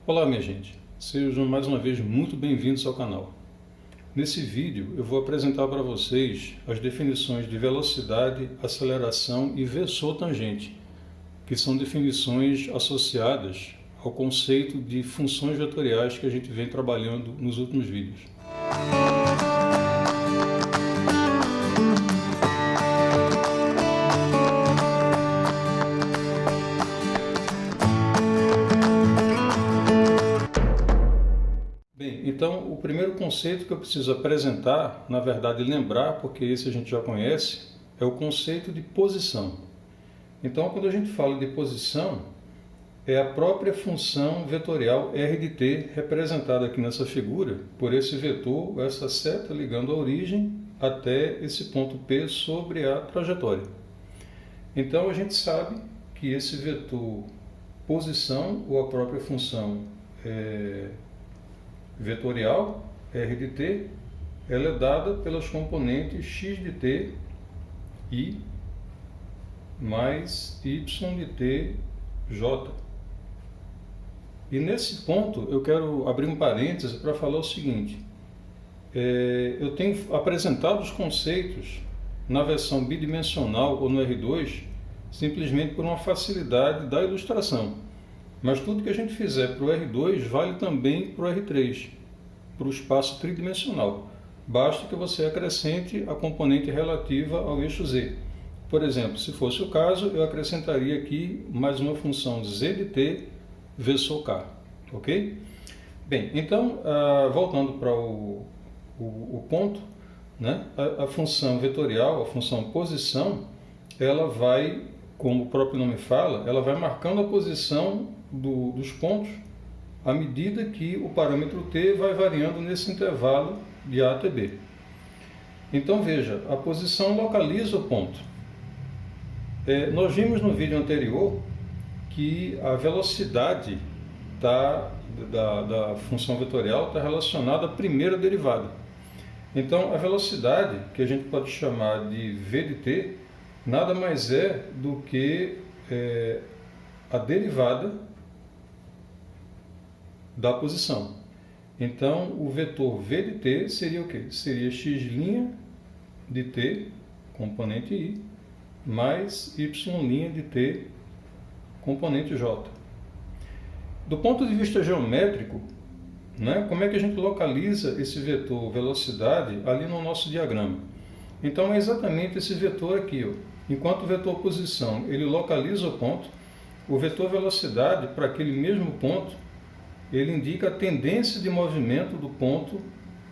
Olá minha gente, sejam mais uma vez muito bem-vindos ao canal. Nesse vídeo eu vou apresentar para vocês as definições de velocidade, aceleração e versor tangente, que são definições associadas ao conceito de funções vetoriais que a gente vem trabalhando nos últimos vídeos. Então, o primeiro conceito que eu preciso apresentar, na verdade lembrar, porque esse a gente já conhece, é o conceito de posição. Então, quando a gente fala de posição, é a própria função vetorial R de t, representada aqui nessa figura por esse vetor, essa seta ligando a origem até esse ponto P sobre a trajetória. Então, a gente sabe que esse vetor posição, ou a própria função vetorial, R de t, ela é dada pelas componentes x de t i mais y de t j. E nesse ponto eu quero abrir um parêntese para falar o seguinte. Eu tenho apresentado os conceitos na versão bidimensional ou no R2 simplesmente por uma facilidade da ilustração. Mas tudo que a gente fizer para o R2 vale também para o R3, para o espaço tridimensional. Basta que você acrescente a componente relativa ao eixo z. Por exemplo, se fosse o caso, eu acrescentaria aqui mais uma função z de t versor k. Ok? Bem, então, voltando para o ponto, né? A função vetorial, a função posição, ela vai, como o próprio nome fala, ela vai marcando a posição dos pontos à medida que o parâmetro t vai variando nesse intervalo de a até b. Então veja, a posição localiza o ponto. Nós vimos no vídeo anterior que a velocidade da função vetorial está relacionada à primeira derivada. Então a velocidade, que a gente pode chamar de v de t, nada mais é do que a derivada da posição. Então, o vetor v de t seria o quê? Seria x' de t, componente i, mais y' de t, componente j. Do ponto de vista geométrico, né, como é que a gente localiza esse vetor velocidade ali no nosso diagrama? Então, é exatamente esse vetor aqui, ó. Enquanto o vetor posição ele localiza o ponto, o vetor velocidade, para aquele mesmo ponto, ele indica a tendência de movimento do ponto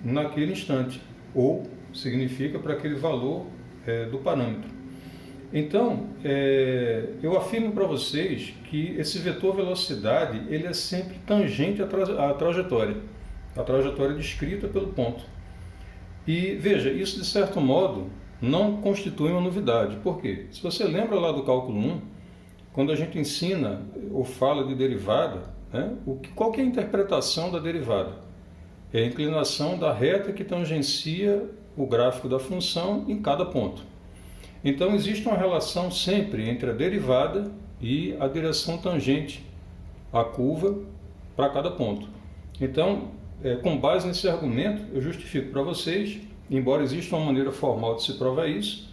naquele instante, ou significa para aquele valor do parâmetro. Então, eu afirmo para vocês que esse vetor velocidade ele é sempre tangente à trajetória descrita pelo ponto. E veja, isso de certo modo não constitui uma novidade. Por quê? Se você lembra lá do cálculo 1, quando a gente ensina ou fala de derivada, né, qual que é a interpretação da derivada? É a inclinação da reta que tangencia o gráfico da função em cada ponto. Então existe uma relação sempre entre a derivada e a direção tangente à curva para cada ponto. Então, com base nesse argumento, eu justifico para vocês, embora exista uma maneira formal de se provar isso,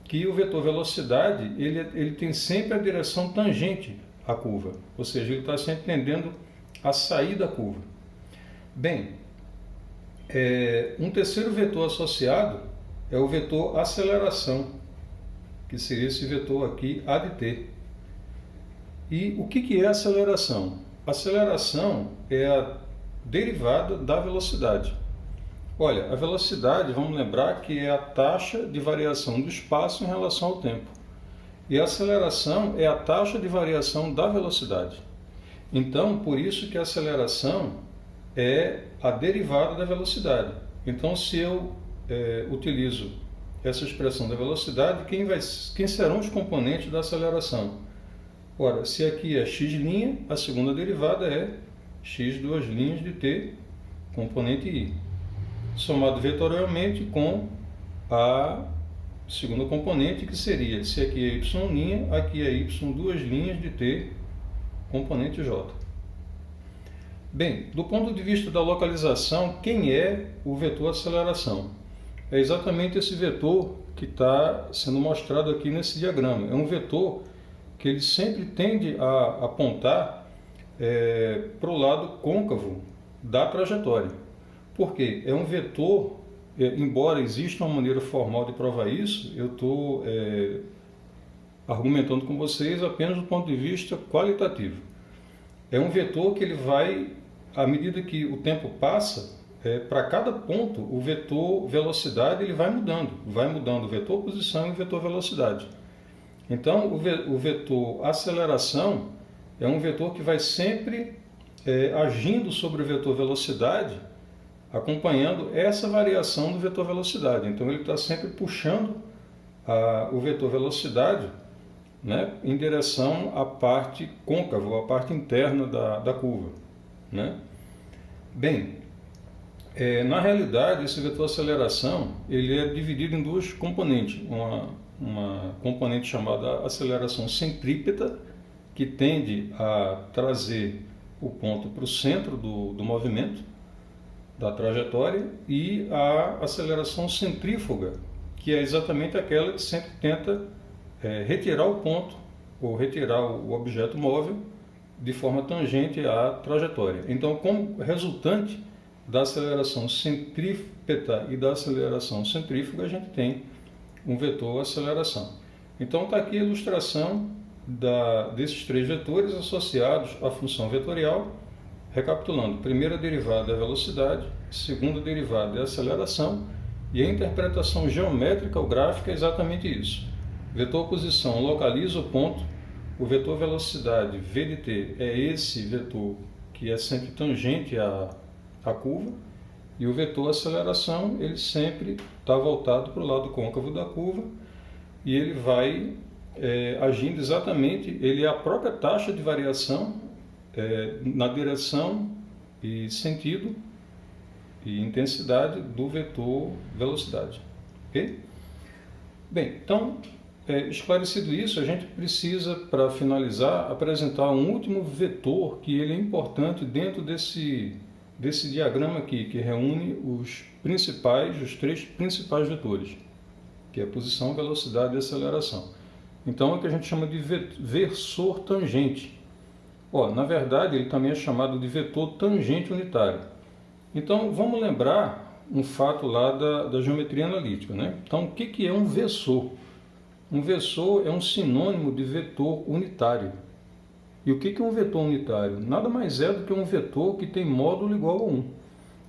que o vetor velocidade ele tem sempre a direção tangente à curva, ou seja, ele está sempre tendendo a sair da curva. Bem, um terceiro vetor associado é o vetor aceleração, que seria esse vetor aqui, a de t. E o que é aceleração? Aceleração é a derivada da velocidade. Olha, a velocidade, vamos lembrar que é a taxa de variação do espaço em relação ao tempo. E a aceleração é a taxa de variação da velocidade. Então, por isso que a aceleração é a derivada da velocidade. Então, se eu utilizo essa expressão da velocidade, quem serão os componentes da aceleração? Ora, se aqui é x', a segunda derivada é x duas linhas de t, componente i, somado vetorialmente com a segunda componente, que seria, se aqui é y', aqui é y duas linhas de t, componente j. Bem, do ponto de vista da localização, quem é o vetor aceleração? É exatamente esse vetor que está sendo mostrado aqui nesse diagrama. É um vetor que ele sempre tende a apontar para o lado côncavo da trajetória. Por quê? É um vetor, embora exista uma maneira formal de provar isso, eu estou argumentando com vocês apenas do ponto de vista qualitativo. É um vetor que ele vai, à medida que o tempo passa, para cada ponto, o vetor velocidade ele vai mudando o vetor posição e o vetor velocidade. Então, o vetor aceleração é um vetor que vai sempre agindo sobre o vetor velocidade, acompanhando essa variação do vetor velocidade. Então, ele está sempre puxando o vetor velocidade, né, em direção à parte côncava, à parte interna da curva, né? Bem, na realidade, esse vetor aceleração ele é dividido em duas componentes. Uma componente chamada aceleração centrípeta, que tende a trazer o ponto para o centro do movimento, da trajetória, e a aceleração centrífuga, que é exatamente aquela que sempre tenta retirar o ponto ou retirar o objeto móvel de forma tangente à trajetória. Então, como resultante da aceleração centrípeta e da aceleração centrífuga, a gente tem um vetor aceleração. Então, está aqui a ilustração desses três vetores associados à função vetorial. Recapitulando, primeira derivada é a velocidade, segunda derivada é a aceleração, e a interpretação geométrica ou gráfica é exatamente isso. Vetor posição localiza o ponto, o vetor velocidade, v de t, é esse vetor que é sempre tangente à curva, e o vetor aceleração, ele sempre está voltado para o lado côncavo da curva, e ele vai agindo exatamente, ele é a própria taxa de variação na direção e sentido e intensidade do vetor velocidade. Ok? Bem, então, esclarecido isso, a gente precisa, para finalizar, apresentar um último vetor que ele é importante dentro desse diagrama aqui, que reúne os três principais vetores, que é posição, velocidade e aceleração. Então, é o que a gente chama de versor tangente. Na verdade, ele também é chamado de vetor tangente unitário. Então, vamos lembrar um fato lá da geometria analítica, né? Então, o que é um versor? Um versor é um sinônimo de vetor unitário. E o que é um vetor unitário? Nada mais é do que um vetor que tem módulo igual a 1.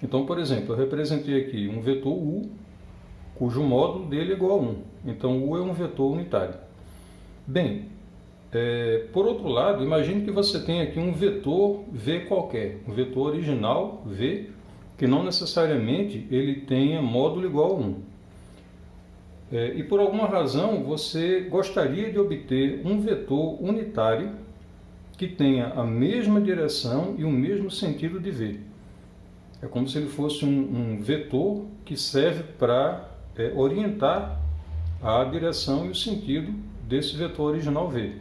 Então, por exemplo, eu representei aqui um vetor U, cujo módulo dele é igual a 1. Então, U é um vetor unitário. Bem, por outro lado, imagine que você tem aqui um vetor V qualquer, um vetor original V, que não necessariamente ele tenha módulo igual a 1. E por alguma razão você gostaria de obter um vetor unitário que tenha a mesma direção e o mesmo sentido de V. É como se ele fosse um vetor que serve para orientar a direção e o sentido desse vetor original V.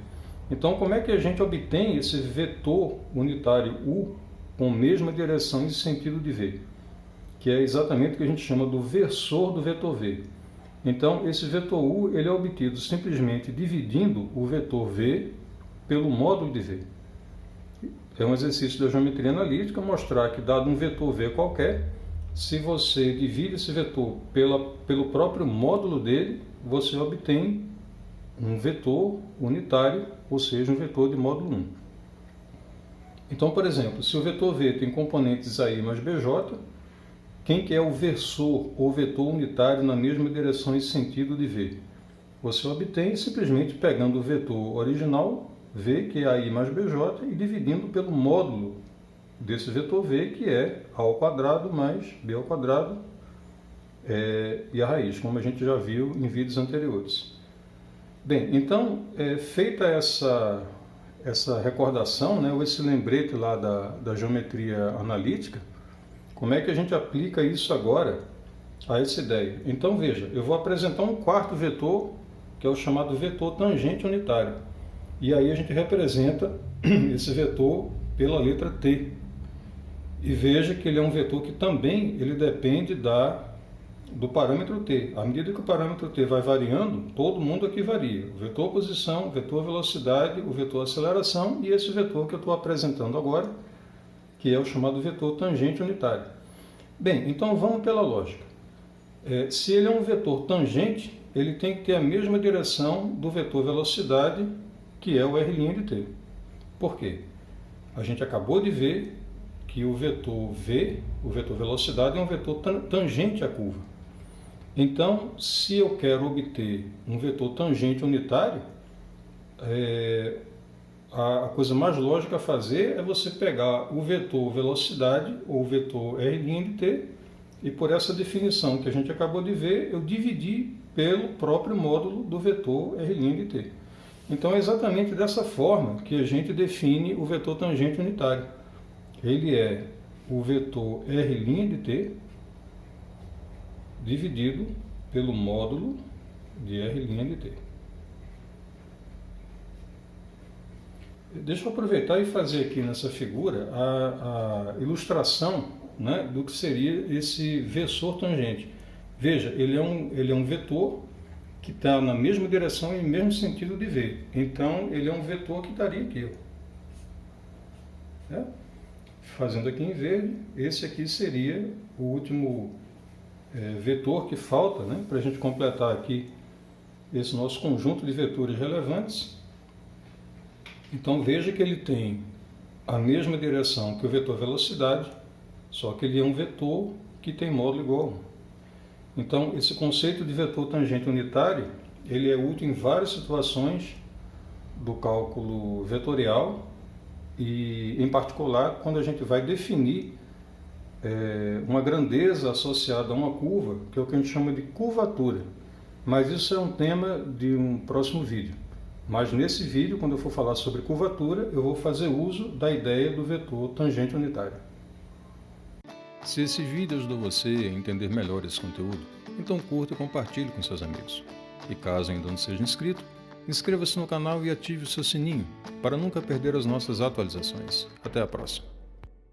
Então, como é que a gente obtém esse vetor unitário U com a mesma direção e sentido de V? Que é exatamente o que a gente chama do versor do vetor V. Então, esse vetor U ele é obtido simplesmente dividindo o vetor V pelo módulo de V. É um exercício da geometria analítica mostrar que, dado um vetor V qualquer, se você divide esse vetor pelo próprio módulo dele, você obtém um vetor unitário, ou seja, um vetor de módulo 1. Então, por exemplo, se o vetor V tem componentes AI mais BJ, quem que é o versor ou vetor unitário na mesma direção e sentido de V? Você obtém simplesmente pegando o vetor original, V, que é AI mais BJ, e dividindo pelo módulo desse vetor V, que é A ao quadrado mais B ao quadrado, e a raiz, como a gente já viu em vídeos anteriores. Bem, então, feita essa recordação, né, ou esse lembrete lá da geometria analítica, como é que a gente aplica isso agora a essa ideia? Então, veja, eu vou apresentar um quarto vetor, que é o chamado vetor tangente unitário. E aí a gente representa esse vetor pela letra T. E veja que ele é um vetor que também ele depende do parâmetro t. À medida que o parâmetro t vai variando, todo mundo aqui varia. O vetor posição, o vetor velocidade, o vetor aceleração e esse vetor que eu estou apresentando agora, que é o chamado vetor tangente unitário. Bem, então vamos pela lógica. Se ele é um vetor tangente, ele tem que ter a mesma direção do vetor velocidade, que é o r' de t. Por quê? A gente acabou de ver que o vetor v, o vetor velocidade, é um vetor tangente à curva. Então, se eu quero obter um vetor tangente unitário, a coisa mais lógica a fazer é você pegar o vetor velocidade ou o vetor r' de t e por essa definição que a gente acabou de ver, eu dividi pelo próprio módulo do vetor r' de t. Então é exatamente dessa forma que a gente define o vetor tangente unitário. Ele é o vetor r' de t dividido pelo módulo de r' de t. Deixa eu aproveitar e fazer aqui nessa figura a ilustração, né, do que seria esse vetor tangente. Veja, ele é um vetor que está na mesma direção e no mesmo sentido de v. Então, ele é um vetor que estaria aqui. Fazendo aqui em verde, esse aqui seria o último vetor que falta, né, para a gente completar aqui esse nosso conjunto de vetores relevantes. Então veja que ele tem a mesma direção que o vetor velocidade, só que ele é um vetor que tem módulo igual a 1. Então esse conceito de vetor tangente unitário, ele é útil em várias situações do cálculo vetorial e em particular quando a gente vai definir uma grandeza associada a uma curva, que é o que a gente chama de curvatura. Mas isso é um tema de um próximo vídeo. Mas nesse vídeo, quando eu for falar sobre curvatura, eu vou fazer uso da ideia do vetor tangente unitário. Se esse vídeo ajudou você a entender melhor esse conteúdo, então curta e compartilhe com seus amigos. E caso ainda não seja inscrito, inscreva-se no canal e ative o seu sininho para nunca perder as nossas atualizações. Até a próxima!